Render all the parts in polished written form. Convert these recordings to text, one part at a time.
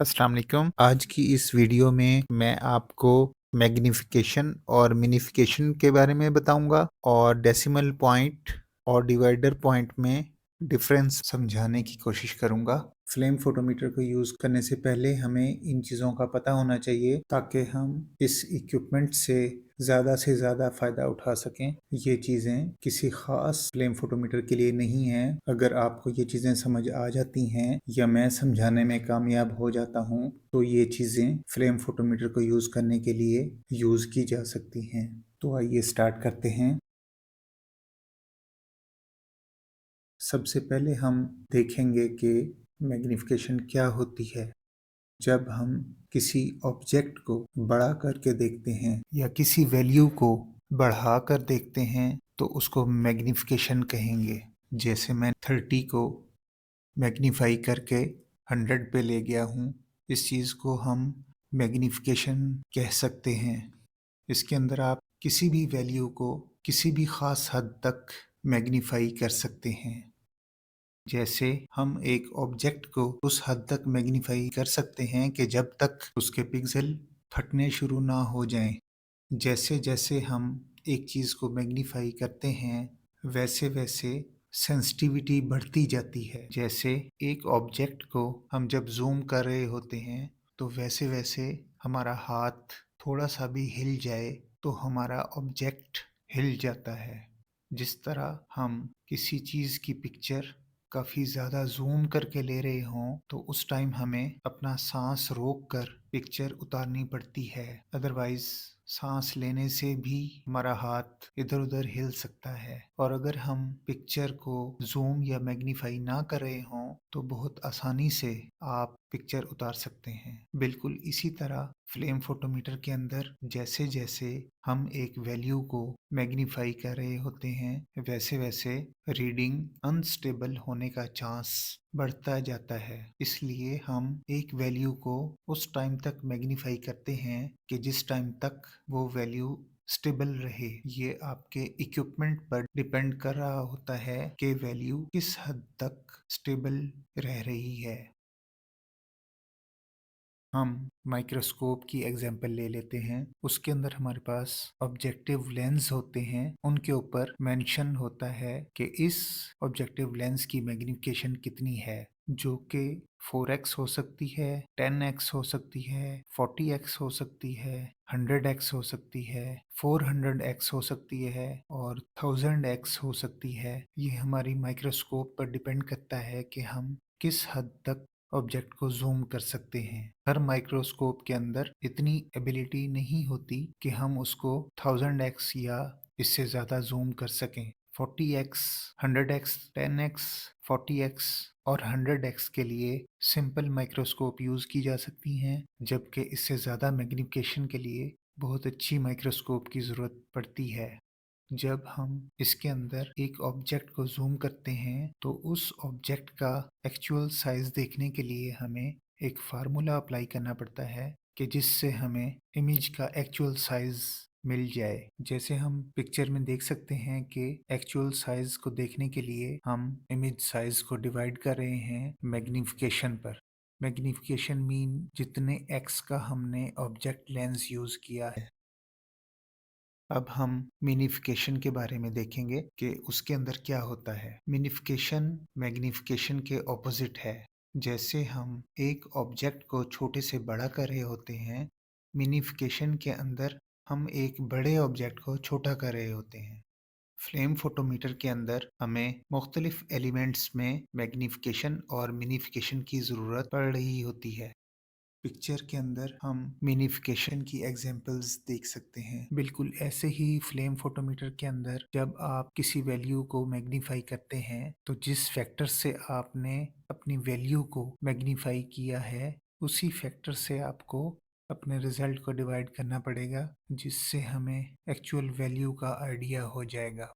अस्सलाम वालेकुम। आज की इस वीडियो में मैं आपको मैग्नीफिकेशन और मिनीफिकेशन के बारे में बताऊंगा और डेसिमल पॉइंट और डिवाइडर पॉइंट में डिफरेंस समझाने की कोशिश करूंगा। फ्लेम फोटोमीटर को यूज़ करने से पहले हमें इन चीज़ों का पता होना चाहिए ताकि हम इस इक्विपमेंट से ज़्यादा फ़ायदा उठा सकें। ये चीज़ें किसी ख़ास फ्लेम फोटोमीटर के लिए नहीं हैं। अगर आपको ये चीज़ें समझ आ जाती हैं या मैं समझाने में कामयाब हो जाता हूँ तो ये चीज़ें फ्लेम फोटोमीटर को यूज़ करने के लिए यूज़ की जा सकती हैं। तो आइए स्टार्ट करते हैं। सबसे पहले हम देखेंगे कि मैग्नीफिकेशन क्या होती है। जब हम किसी ऑब्जेक्ट को बड़ा करके देखते हैं या किसी वैल्यू को बढ़ा कर देखते हैं तो उसको मैग्नीफिकेशन कहेंगे। जैसे मैं 30 को मैग्नीफाई करके 100 पे ले गया हूँ, इस चीज़ को हम मैग्नीफिकेशन कह सकते हैं। इसके अंदर आप किसी भी वैल्यू को किसी भी ख़ास हद तक मैग्नीफाई कर सकते हैं। जैसे हम एक ऑब्जेक्ट को उस हद तक मैग्नीफाई कर सकते हैं कि जब तक उसके पिक्सल फटने शुरू ना हो जाएं। जैसे जैसे हम एक चीज़ को मैग्नीफाई करते हैं वैसे वैसे सेंसिटिविटी बढ़ती जाती है। जैसे एक ऑब्जेक्ट को हम जब जूम कर रहे होते हैं तो वैसे वैसे हमारा हाथ थोड़ा सा भी हिल जाए तो हमारा ऑब्जेक्ट हिल जाता है। जिस तरह हम किसी चीज़ की पिक्चर काफ़ी ज़्यादा ज़ूम करके ले रहे हों तो उस टाइम हमें अपना सांस रोक कर पिक्चर उतारनी पड़ती है। अदरवाइज सांस लेने से भी हमारा हाथ इधर उधर हिल सकता है। और अगर हम पिक्चर को जूम या मैग्नीफाई ना कर रहे हों तो बहुत आसानी से आप पिक्चर उतार सकते हैं। बिल्कुल इसी तरह फ्लेम फोटोमीटर के अंदर जैसे जैसे हम एक वैल्यू को मैग्नीफाई कर रहे होते हैं वैसे वैसे रीडिंग अनस्टेबल होने का चांस बढ़ता जाता है। इसलिए हम एक वैल्यू को उस टाइम तक मैग्नीफाई करते हैं कि जिस टाइम तक वो वैल्यू स्टेबल रहे। ये आपके इक्विपमेंट पर डिपेंड कर रहा होता है कि वैल्यू किस हद तक स्टेबल रह रही है। हम माइक्रोस्कोप की एग्जांपल ले लेते हैं। उसके अंदर हमारे पास ऑब्जेक्टिव लेंस होते हैं। उनके ऊपर मेंशन होता है कि इस ऑब्जेक्टिव लेंस की मैग्निफिकेशन कितनी है, जो कि 4x हो सकती है, 10x हो सकती है, 40x हो सकती है, 100x हो सकती है, 400x हो सकती है और 1000x हो सकती है। ये हमारी माइक्रोस्कोप पर डिपेंड करता है कि हम किस हद तक ऑब्जेक्ट को जूम कर सकते हैं। हर माइक्रोस्कोप के अंदर इतनी एबिलिटी नहीं होती कि हम उसको 1000x या इससे ज़्यादा जूम कर सकें। 40x, 100x, 10x, 40x और 100x के लिए सिंपल माइक्रोस्कोप यूज़ की जा सकती हैं, जबकि इससे ज़्यादा मैग्निफिकेशन के लिए बहुत अच्छी माइक्रोस्कोप की ज़रूरत पड़ती है। जब हम इसके अंदर एक ऑब्जेक्ट को जूम करते हैं तो उस ऑब्जेक्ट का एक्चुअल साइज देखने के लिए हमें एक फार्मूला अप्लाई करना पड़ता है कि जिससे हमें इमेज का एक्चुअल साइज मिल जाए। जैसे हम पिक्चर में देख सकते हैं कि एक्चुअल साइज को देखने के लिए हम इमेज साइज को डिवाइड कर रहे हैं मैग्निफिकेशन पर। मैग्निफिकेशन मीन जितने एक्स का हमने ऑब्जेक्ट लेंस यूज किया है। अब हम मिनिफिकेशन के बारे में देखेंगे कि उसके अंदर क्या होता है। मिनिफिकेशन मैग्निफिकेशन के ऑपोजिट है। जैसे हम एक ऑब्जेक्ट को छोटे से बड़ा कर रहे होते हैं, मिनिफिकेशन के अंदर हम एक बड़े ऑब्जेक्ट को छोटा कर रहे होते हैं। फ्लेम फोटोमीटर के अंदर हमें मुख्तलिफ एलिमेंट्स में मैग्निफिकेशन और मिनिफिकेशन की ज़रूरत पड़ रही होती है। पिक्चर के अंदर हम मिनिफिकेशन की एग्जांपल्स देख सकते हैं। बिल्कुल ऐसे ही फ्लेम फोटोमीटर के अंदर जब आप किसी वैल्यू को मैग्नीफाई करते हैं तो जिस फैक्टर से आपने अपनी वैल्यू को मैग्नीफाई किया है उसी फैक्टर से आपको अपने रिजल्ट को डिवाइड करना पड़ेगा, जिससे हमें एक्चुअल वैल्यू का आइडिया हो जाएगा।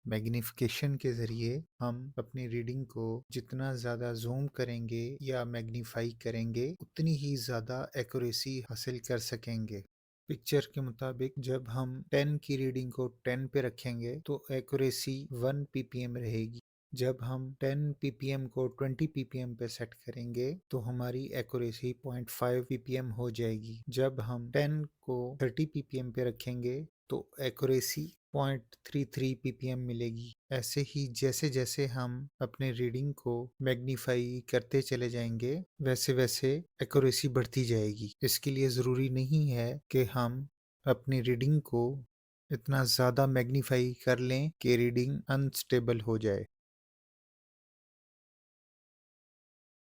मैग्नीफिकेशन के ज़रिए हम अपनी रीडिंग को जितना ज़्यादा जूम करेंगे या मैग्नीफाई करेंगे उतनी ही ज़्यादा एक्यूरेसी हासिल कर सकेंगे। पिक्चर के मुताबिक जब हम 10 की रीडिंग को 10 पे रखेंगे तो एक्यूरेसी 1 ppm रहेगी। जब हम 10 ppm को 20 ppm पे सेट करेंगे तो हमारी एक्यूरेसी 0.5 ppm हो जाएगी। जब हम 10 को 30 ppm पे रखेंगे तो एक्यूरेसी 0.33 ppm मिलेगी। ऐसे ही जैसे जैसे हम अपने रीडिंग को मैग्नीफाई करते चले जाएंगे वैसे वैसे एक्यूरेसी बढ़ती जाएगी। इसके लिए ज़रूरी नहीं है कि हम अपनी रीडिंग को इतना ज़्यादा मैग्नीफाई कर लें कि रीडिंग अनस्टेबल हो जाए।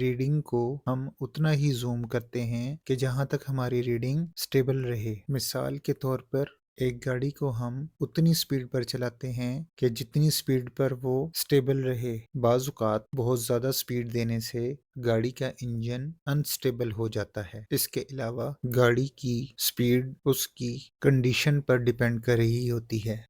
रीडिंग को हम उतना ही जूम करते हैं कि जहां तक हमारी रीडिंग स्टेबल रहे। मिसाल के तौर पर एक गाड़ी को हम उतनी स्पीड पर चलाते हैं कि जितनी स्पीड पर वो स्टेबल रहे। बाज़-औक़ात बहुत ज़्यादा स्पीड देने से गाड़ी का इंजन अनस्टेबल हो जाता है। इसके अलावा गाड़ी की स्पीड उसकी कंडीशन पर डिपेंड कर रही होती है।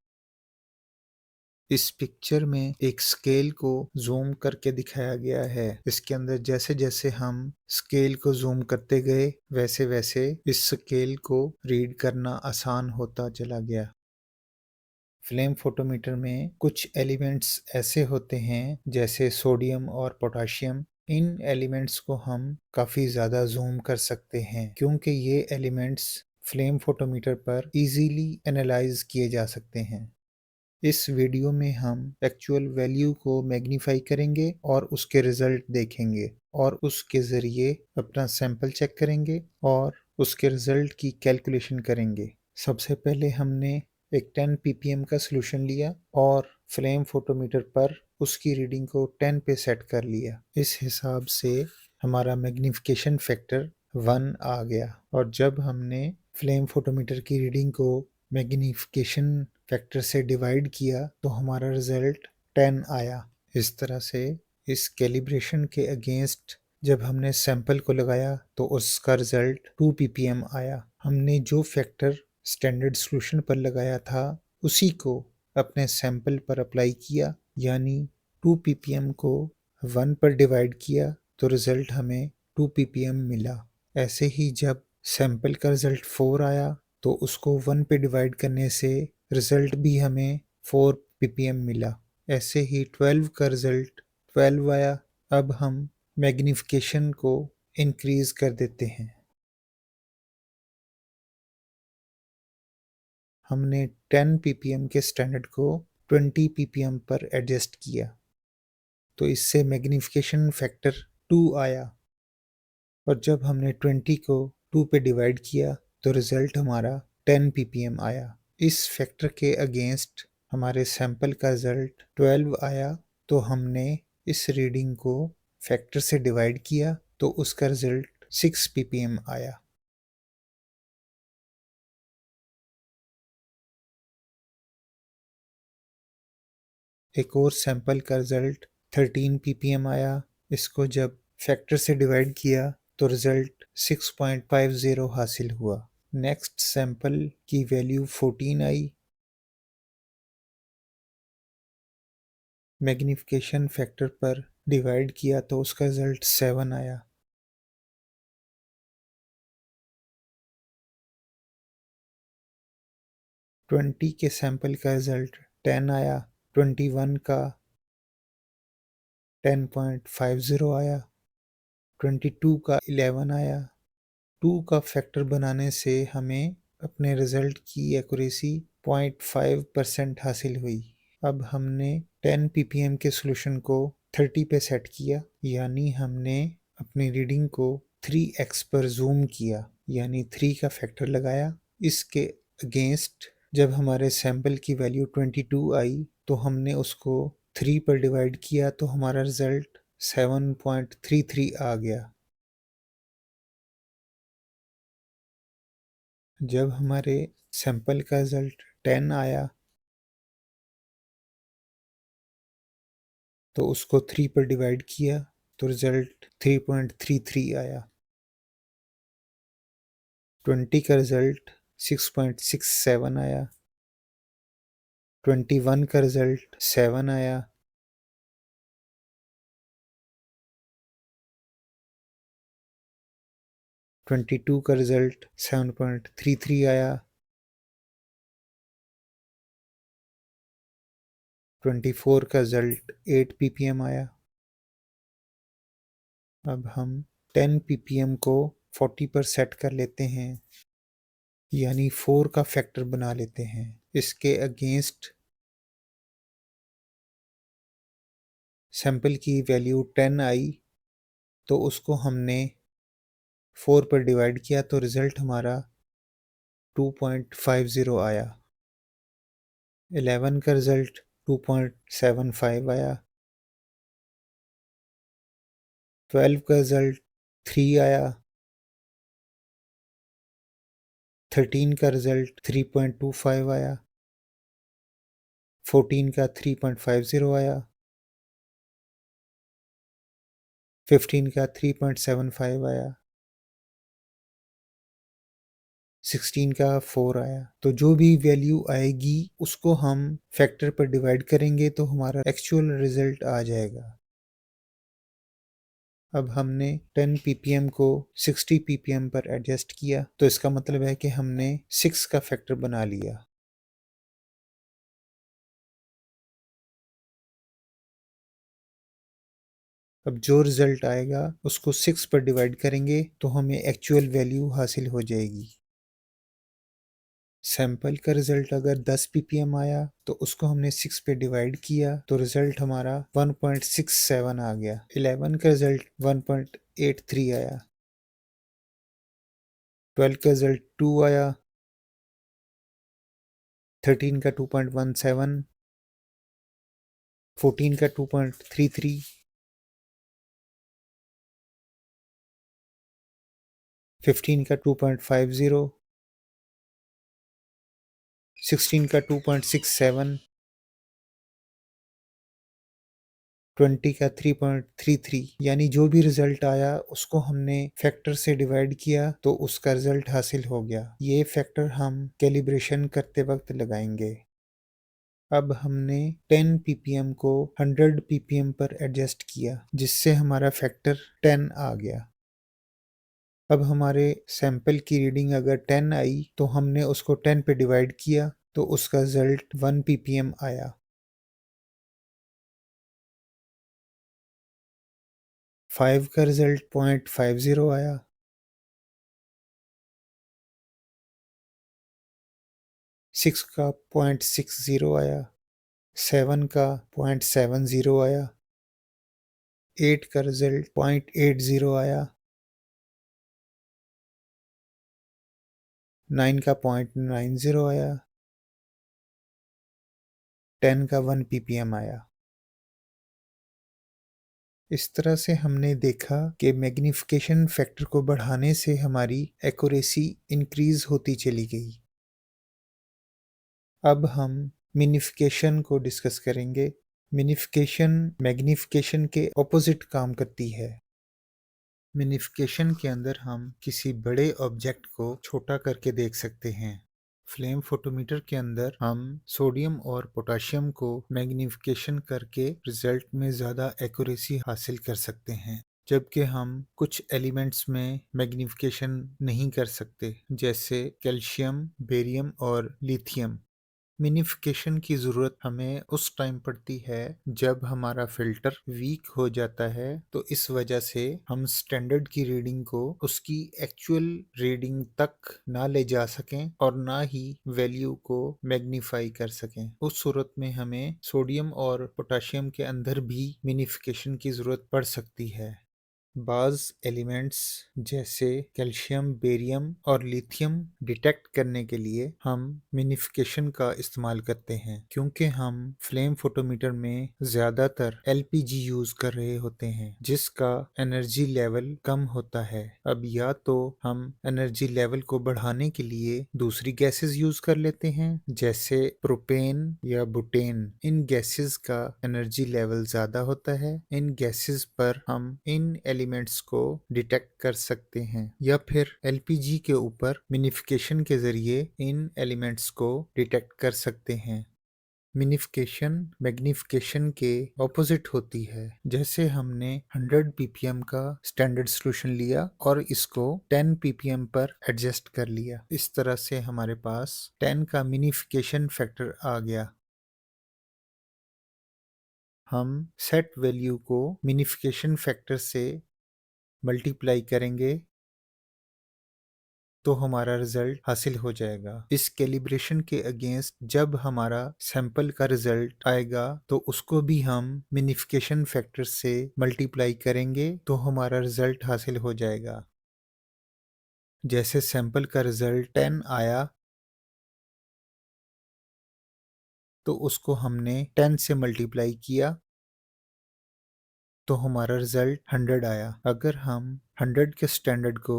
इस पिक्चर में एक स्केल को जूम करके दिखाया गया है। इसके अंदर जैसे जैसे हम स्केल को जूम करते गए वैसे वैसे इस स्केल को रीड करना आसान होता चला गया। फ्लेम फोटोमीटर में कुछ एलिमेंट्स ऐसे होते हैं जैसे सोडियम और पोटाशियम। इन एलिमेंट्स को हम काफ़ी ज़्यादा जूम कर सकते हैं क्योंकि ये एलिमेंट्स फ्लेम फोटोमीटर पर इजीली एनालाइज किए जा सकते हैं। इस वीडियो में हम एक्चुअल वैल्यू को मैग्नीफाई करेंगे और उसके रिजल्ट देखेंगे और उसके ज़रिए अपना सैंपल चेक करेंगे और उसके रिजल्ट की कैलकुलेशन करेंगे। सबसे पहले हमने एक 10 ppm का सॉल्यूशन लिया और फ्लेम फोटोमीटर पर उसकी रीडिंग को 10 पे सेट कर लिया। इस हिसाब से हमारा मैग्नीफिकेशन फैक्टर 1 आ गया और जब हमने फ्लेम फोटोमीटर की रीडिंग को मैग्नीफिकेशन फैक्टर से डिवाइड किया तो हमारा रिजल्ट 10 आया। इस तरह से इस कैलिब्रेशन के अगेंस्ट जब हमने सैंपल को लगाया तो उसका रिजल्ट 2 ppm आया। हमने जो फैक्टर स्टैंडर्ड सॉल्यूशन पर लगाया था उसी को अपने सैंपल पर अप्लाई किया, यानी 2 ppm को 1 पर डिवाइड किया तो रिजल्ट हमें 2 ppm मिला। ऐसे ही जब सैंपल का रिजल्ट 4 आया तो उसको 1 पे डिवाइड करने से रिजल्ट भी हमें 4 ppm मिला। ऐसे ही 12 का रिजल्ट 12 आया। अब हम मैग्नीफिकेशन को इंक्रीज कर देते हैं। हमने 10 ppm के स्टैंडर्ड को 20 ppm पर एडजस्ट किया तो इससे मैग्नीफिकेशन फैक्टर 2 आया और जब हमने 20 को 2 पे डिवाइड किया तो रिजल्ट हमारा 10 ppm आया। इस फैक्टर के अगेंस्ट हमारे सैंपल का रिजल्ट 12 आया तो हमने इस रीडिंग को फैक्टर से डिवाइड किया तो उसका रिजल्ट 6 ppm आया। एक और सैंपल का रिजल्ट 13 ppm आया। इसको जब फैक्टर से डिवाइड किया तो रिजल्ट 6.50 हासिल हुआ। नेक्स्ट सैंपल की वैल्यू 14 आई। मैग्नीफिकेशन फैक्टर पर डिवाइड किया तो उसका रिजल्ट 7 आया। ट्वेंटी के सैंपल का रिजल्ट 10 आया। 21 का 10.50 आया। 22 का 11 आया। 2 का फैक्टर बनाने से हमें अपने रिजल्ट की एक्यूरेसी 0.5% हासिल हुई। अब हमने 10 ppm के सॉल्यूशन को 30 पे सेट किया, यानी हमने अपनी रीडिंग को 3x पर जूम किया, यानी 3 का फैक्टर लगाया। इसके अगेंस्ट जब हमारे सैंपल की वैल्यू 22 आई तो हमने उसको 3 पर डिवाइड किया तो हमारा रिजल्ट 7.33 आ गया। जब हमारे सैंपल का रिजल्ट 10 आया तो उसको 3 पर डिवाइड किया तो रिजल्ट 3.33 आया। 20 का रिजल्ट 6.67 आया। 21 का रिजल्ट 7 आया। 22 का रिजल्ट 7.33 आया। 24 का रिजल्ट 8 ppm आया। अब हम 10 ppm को 40 पर सेट कर लेते हैं, यानी 4 का फैक्टर बना लेते हैं। इसके अगेंस्ट सैंपल की वैल्यू 10 आई, तो उसको हमने 4 पर डिवाइड किया तो रिजल्ट हमारा 2.50 आया। 11 का रिजल्ट 2.75 आया। 12 का रिजल्ट 3 आया। 13 का रिजल्ट 3.25 आया। 14 का 3.50 आया। 15 का 3.75 आया। 16 का 4 आया। तो जो भी वैल्यू आएगी उसको हम फैक्टर पर डिवाइड करेंगे तो हमारा एक्चुअल रिजल्ट आ जाएगा। अब हमने 10 ppm को 60 ppm पर एडजस्ट किया, तो इसका मतलब है कि हमने 6 का फैक्टर बना लिया। अब जो रिजल्ट आएगा उसको 6 पर डिवाइड करेंगे तो हमें एक्चुअल वैल्यू हासिल हो जाएगी। सैंपल का रिजल्ट अगर 10 ppm आया तो उसको हमने 6 पे डिवाइड किया तो रिजल्ट हमारा 1.67 आ गया। 11 का रिजल्ट 1.83 आया। 12 का रिजल्ट 2 आया। 13 का 2.17। 14 का 2.33। 15 का 2.50। 16 का 2.67। 20 का 3.33। यानी जो भी रिजल्ट आया उसको हमने फैक्टर से डिवाइड किया तो उसका रिजल्ट हासिल हो गया। ये फैक्टर हम कैलिब्रेशन करते वक्त लगाएंगे। अब हमने 10 ppm को 100 ppm पर एडजस्ट किया, जिससे हमारा फैक्टर 10 आ गया। अब हमारे सैंपल की रीडिंग अगर 10 आई तो हमने उसको 10 पे डिवाइड किया तो उसका रिजल्ट 1 ppm आया। 5 का रिजल्ट 0.50 आया। 6 का 0.60 आया। 7 का 0.70 आया। 8 का रिजल्ट 0.80 आया। 9 का 0.90 आया। 10 का 1 ppm आया। इस तरह से हमने देखा कि मैग्नीफिकेशन फैक्टर को बढ़ाने से हमारी एक्यूरेसी इंक्रीज होती चली गई। अब हम मिनिफिकेशन को डिस्कस करेंगे। मिनिफिकेशन मैग्नीफिकेशन के ऑपोजिट काम करती है। मिनिफिकेशन के अंदर हम किसी बड़े ऑब्जेक्ट को छोटा करके देख सकते हैं। फ्लेम फोटोमीटर के अंदर हम सोडियम और पोटेशियम को मैग्नीफिकेशन करके रिजल्ट में ज़्यादा एक्यूरेसी हासिल कर सकते हैं, जबकि हम कुछ एलिमेंट्स में मैग्नीफिकेशन नहीं कर सकते, जैसे कैल्शियम, बेरियम और लिथियम। मिनिफिकेशन की ज़रूरत हमें उस टाइम पड़ती है जब हमारा फिल्टर वीक हो जाता है, तो इस वजह से हम स्टैंडर्ड की रीडिंग को उसकी एक्चुअल रीडिंग तक ना ले जा सकें और ना ही वैल्यू को मैग्नीफाई कर सकें। उस सूरत में हमें सोडियम और पोटेशियम के अंदर भी मिनिफिकेशन की ज़रूरत पड़ सकती है। बाज़ एलिमेंट्स जैसे कैल्शियम, बेरियम और लिथियम डिटेक्ट करने के लिए हम मिनिफिकेशन का इस्तेमाल करते हैं, क्योंकि हम फ्लेम फोटोमीटर में ज़्यादातर एलपीजी यूज़ कर रहे होते हैं, जिसका एनर्जी लेवल कम होता है। अब या तो हम एनर्जी लेवल को बढ़ाने के लिए दूसरी गैसेस यूज़ कर लेते हैं, जैसे प्रोपेन या बुटेन। इन गैसेस का एनर्जी लेवल ज़्यादा होता है। इन गैसेस पर हम इन एलिमेंट्स को डिटेक्ट कर सकते हैं, या फिर एलपीजी के ऊपर मिनिफिकेशन के जरिए इन एलिमेंट्स को डिटेक्ट कर सकते हैं। मिनिफिकेशन मैग्नीफिकेशन के ऑपोजिट होती है। जैसे हमने 100 ppm का स्टैंडर्ड सॉल्यूशन लिया और इसको 10 ppm पर एडजस्ट कर लिया। इस तरह से हमारे पास 10 का मिनिफिकेशन फैक्टर आ गया। हम सेट वैल्यू को मिनिफिकेशन फैक्टर से मल्टीप्लाई करेंगे तो हमारा रिजल्ट हासिल हो जाएगा। इस कैलिब्रेशन के अगेंस्ट जब हमारा सैंपल का रिजल्ट आएगा तो उसको भी हम मिनिफिकेशन फैक्टर से मल्टीप्लाई करेंगे तो हमारा रिजल्ट हासिल हो जाएगा। जैसे सैंपल का रिजल्ट 10 आया तो उसको हमने 10 से मल्टीप्लाई किया तो हमारा रिजल्ट 100 आया। अगर हम 100 के स्टैंडर्ड को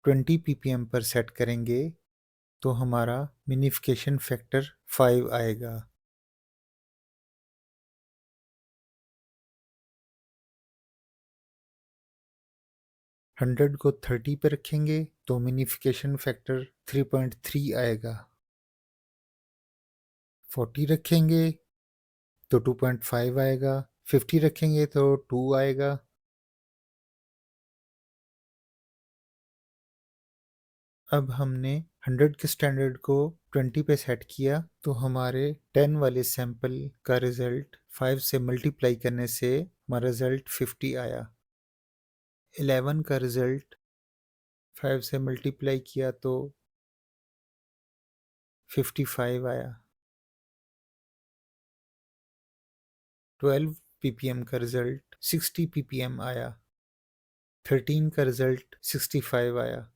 20 ppm पर सेट करेंगे तो हमारा मिनिफिकेशन फैक्टर 5 आएगा। हंड्रेड को 30 पे रखेंगे तो मिनिफिकेशन फैक्टर 3.3 आएगा। 40 रखेंगे तो 2.5 आएगा। 50 रखेंगे तो 2 आएगा। अब हमने 100 के स्टैंडर्ड को 20 पे सेट किया तो हमारे 10 वाले सैंपल का रिजल्ट 5 से मल्टीप्लाई करने से हमारा रिजल्ट 50 आया। 11 का रिजल्ट 5 से मल्टीप्लाई किया तो 55 आया। 12 ppm का रिजल्ट 60 ppm आया। 13 का रिजल्ट 65 आया।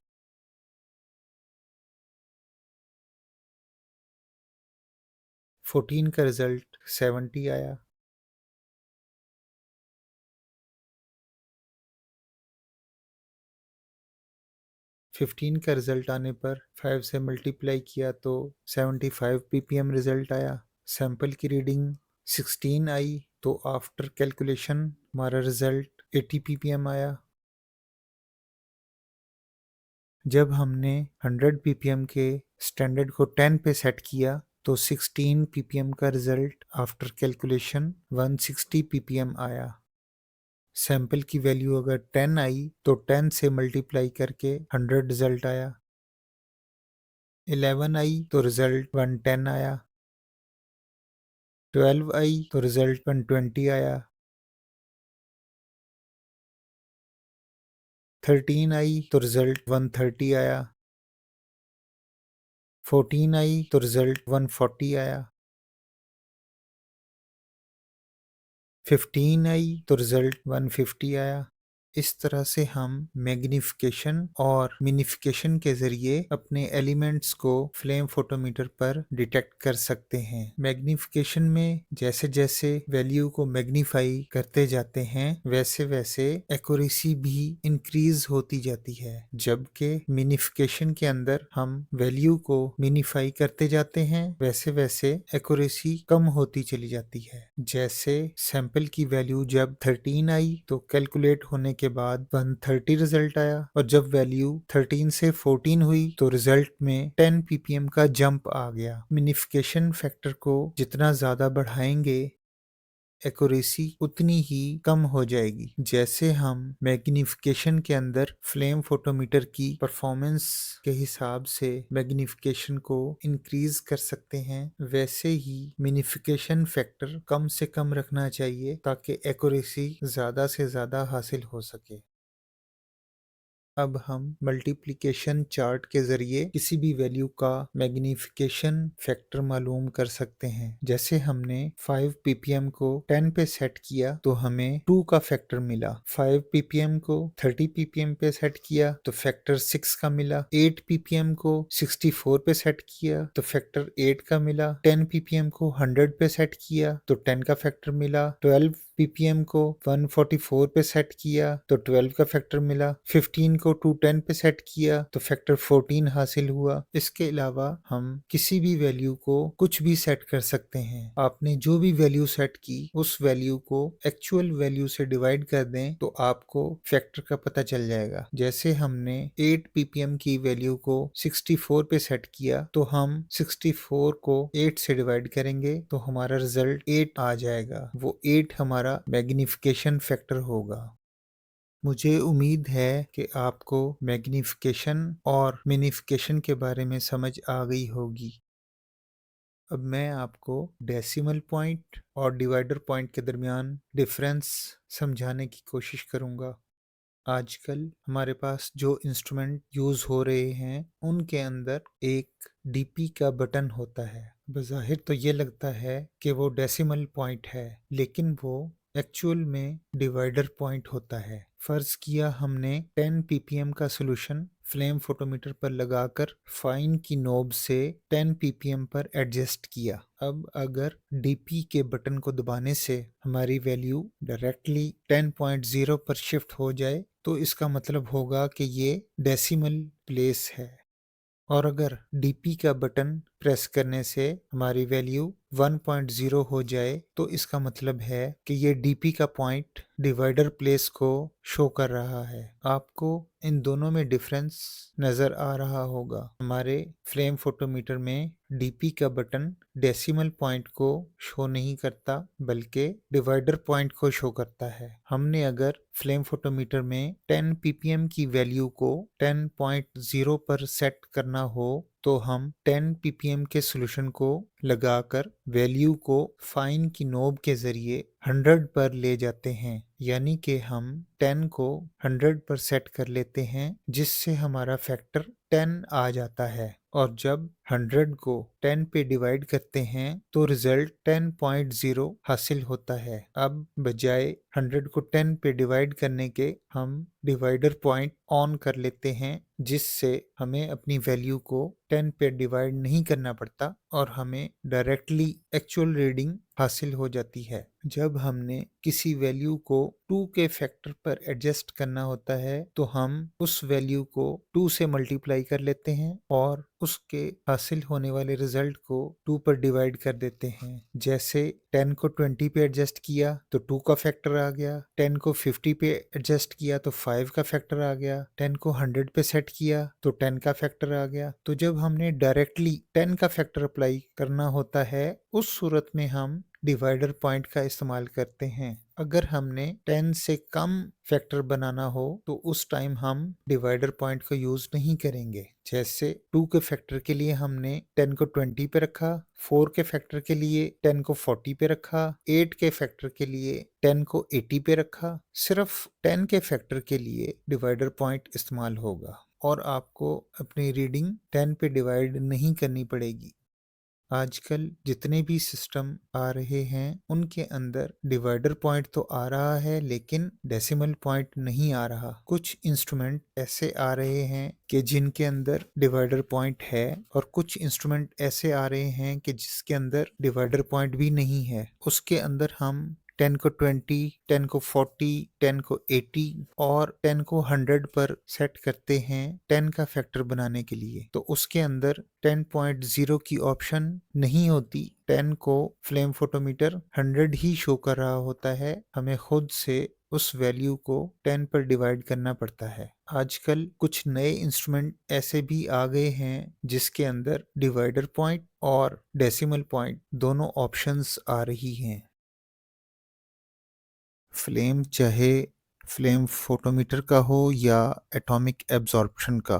14 का रिजल्ट 70 आया। 15 का रिजल्ट आने पर 5 से मल्टीप्लाई किया तो 75 ppm रिजल्ट आया। सैंपल की रीडिंग 16 आई तो आफ्टर कैलकुलेशन हमारा रिजल्ट 80 ppm आया। जब हमने 100 ppm के स्टैंडर्ड को 10 पे सेट किया तो 16 ppm का रिजल्ट आफ्टर कैलकुलेशन 160 ppm आया। सैंपल की वैल्यू अगर 10 आई तो 10 से मल्टीप्लाई करके 100 रिजल्ट आया। 11 आई तो रिजल्ट 110 आया। 12 आई तो रिजल्ट 120 आया। 13 आई तो रिजल्ट 130 आया। 14 आई तो रिजल्ट 140 आया। 15 आई तो रिजल्ट 150 आया। इस तरह से हम मैग्निफिकेशन और मिनिफिकेशन के जरिए अपने एलिमेंट्स को फ्लेम फोटोमीटर पर डिटेक्ट कर सकते हैं। मैग्निफिकेशन में जैसे जैसे वैल्यू को मैग्नीफाई करते जाते हैं वैसे वैसे एक्यूरेसी भी इंक्रीज होती जाती है, जबकि मिनिफिकेशन के अंदर हम वैल्यू को मिनिफाई करते जाते हैं वैसे वैसे एक्यूरेसी कम होती चली जाती है। जैसे सैंपल की वैल्यू जब 13 आई तो कैलकुलेट होने के बाद 130 रिजल्ट आया और जब वैल्यू 13 से 14 हुई तो रिजल्ट में 10 ppm का जंप आ गया। मिनिफिकेशन फैक्टर को जितना ज्यादा बढ़ाएंगे एक्यूरेसी उतनी ही कम हो जाएगी। जैसे हम मैग्निफिकेशन के अंदर फ्लेम फोटोमीटर की परफॉर्मेंस के हिसाब से मैग्निफिकेशन को इंक्रीज कर सकते हैं, वैसे ही मिनिफिकेशन फैक्टर कम से कम रखना चाहिए ताकि एक्यूरेसी ज्यादा से ज्यादा हासिल हो सके। अब हम मल्टीप्लिकेशन चार्ट के जरिए किसी भी वैल्यू का मैग्निफिकेशन फैक्टर मालूम कर सकते हैं। जैसे हमने 5 ppm को 10 पे सेट किया तो हमें 2 का फैक्टर मिला। 5 ppm को 30 ppm पे सेट किया तो फैक्टर 6 का मिला। 8 ppm को 64 पे सेट किया तो फैक्टर 8 का मिला। 10 ppm को 100 पे सेट किया तो 10 का फैक्टर मिला। 12 ppm को 144 पे सेट किया तो 12 का फैक्टर मिला। 15 को 210 पे सेट किया तो फैक्टर 14 हासिल हुआ। इसके अलावा हम किसी भी वैल्यू को कुछ भी सेट कर सकते हैं। आपने जो भी वैल्यू सेट की उस वैल्यू को एक्चुअल वैल्यू से डिवाइड कर दें तो आपको फैक्टर का पता चल जाएगा। जैसे हमने 8 ppm की वैल्यू को 64 पे सेट किया तो हम 64 को 8 से डिवाइड करेंगे तो हमारा रिजल्ट 8 आ जाएगा। वो 8 हमारा मैग्निफिकेशन फैक्टर होगा। मुझे उम्मीद है कि आपको मैग्निफिकेशन और मिनिफिकेशन के बारे में समझ आ गई होगी। अब मैं आपको डेसिमल पॉइंट और डिवाइडर पॉइंट के दरमियान डिफरेंस समझाने की कोशिश करूंगा। आजकल हमारे पास जो इंस्ट्रूमेंट यूज हो रहे हैं उनके अंदर एक डीपी का बटन होता है। बज़ाहिर तो ये लगता है कि वो डेसिमल पॉइंट है, लेकिन वो एक्चुअल में डिवाइडर पॉइंट होता है। फर्ज किया हमने 10 ppm का सोल्यूशन फ्लेम फोटोमीटर पर लगाकर फाइन की नोब से 10 ppm पर एडजस्ट किया। अब अगर डीपी के बटन को दबाने से हमारी वैल्यू डायरेक्टली 10.0 पर शिफ्ट हो जाए तो इसका मतलब होगा कि ये डेसिमल प्लेस है, और अगर डीपी का बटन प्रेस करने से हमारी वैल्यू 1.0 हो जाए तो इसका मतलब है कि ये डीपी का पॉइंट डिवाइडर प्लेस को शो कर रहा है। आपको इन दोनों में डिफरेंस नजर आ रहा होगा। हमारे फ्लेम फोटोमीटर में डीपी का बटन डेसिमल पॉइंट को शो नहीं करता बल्कि डिवाइडर पॉइंट को शो करता है। हमने अगर फ्लेम फोटोमीटर में 10 ppm की वैल्यू को 10.0 पर सेट करना हो तो हम 10 ppm के सॉल्यूशन को लगाकर वैल्यू को फाइन की नोब के जरिए 100 पर ले जाते हैं, यानी कि हम 10 को 100 पर सेट कर लेते हैं जिससे हमारा फैक्टर 10 आ जाता है। और जब 100 को 10 पे डिवाइड करते हैं तो रिजल्ट 10.0 हासिल होता है। अब बजाय 100 को 10 पे डिवाइड करने के हम डिवाइडर पॉइंट ऑन कर लेते हैं, जिससे हमें अपनी वैल्यू को 10 पे डिवाइड नहीं करना पड़ता और हमें डायरेक्टली एक्चुअल रीडिंग हासिल हो जाती है। जब हमने किसी वैल्यू को 2 के फैक्टर पर एडजस्ट करना होता है तो हम उस वैल्यू को 2 से मल्टीप्लाई कर लेते हैं और उसके हासिल होने वाले रिजल्ट को 2 पर डिवाइड कर देते हैं। जैसे 10 को 20 पे एडजस्ट किया तो 2 का फैक्टर आ गया, 10 को 50 पे एडजस्ट किया तो 5 का फैक्टर आ गया, 10 को 100 पे सेट किया तो 10 का फैक्टर आ गया। तो जब हमने डायरेक्टली 10 का फैक्टर अप्लाई करना होता है उस सूरत में हम डिवाइडर पॉइंट का इस्तेमाल करते हैं। अगर हमने 10 से कम फैक्टर बनाना हो तो उस टाइम हम डिवाइडर पॉइंट को यूज नहीं करेंगे। जैसे 2 के फैक्टर के लिए हमने 10 को 20 पे रखा, 4 के फैक्टर के लिए 10 को 40 पे रखा, 8 के फैक्टर के लिए 10 को 80 पे रखा। सिर्फ 10 के फैक्टर के लिए डिवाइडर पॉइंट इस्तेमाल होगा और आपको अपनी रीडिंग 10 पे डिवाइड नहीं करनी पड़ेगी। आजकल जितने भी सिस्टम आ रहे हैं उनके अंदर डिवाइडर पॉइंट तो आ रहा है लेकिन डेसिमल पॉइंट नहीं आ रहा। कुछ इंस्ट्रूमेंट ऐसे आ रहे हैं कि जिनके अंदर डिवाइडर पॉइंट है और कुछ इंस्ट्रूमेंट ऐसे आ रहे हैं कि जिसके अंदर डिवाइडर पॉइंट भी नहीं है। उसके अंदर हम 10 को 20, 10 को 40, 10 को 80 और 10 को 100 पर सेट करते हैं 10 का फैक्टर बनाने के लिए। तो उसके अंदर 10.0 की ऑप्शन नहीं होती। 10 को फ्लेम फोटोमीटर 100 ही शो कर रहा होता है। हमें खुद से उस वैल्यू को 10 पर डिवाइड करना पड़ता है। आजकल कुछ नए इंस्ट्रूमेंट ऐसे भी आ गए हैं जिसके अंदर डिवाइडर पॉइंट और डेसिमल पॉइंट दोनों ऑप्शंस आ रही हैं। फ्लेम चाहे फ्लेम फोटोमीटर का हो या एटॉमिक एब्जॉर्प्शन का,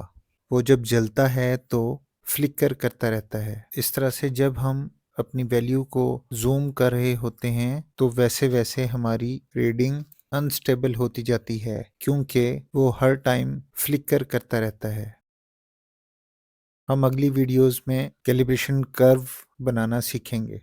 वो जब जलता है तो फ्लिकर करता रहता है। इस तरह से जब हम अपनी वैल्यू को जूम कर रहे होते हैं तो वैसे वैसे हमारी रीडिंग अनस्टेबल होती जाती है क्योंकि वो हर टाइम फ्लिकर करता रहता है। हम अगली वीडियोस में कैलिब्रेशन कर्व बनाना सीखेंगे।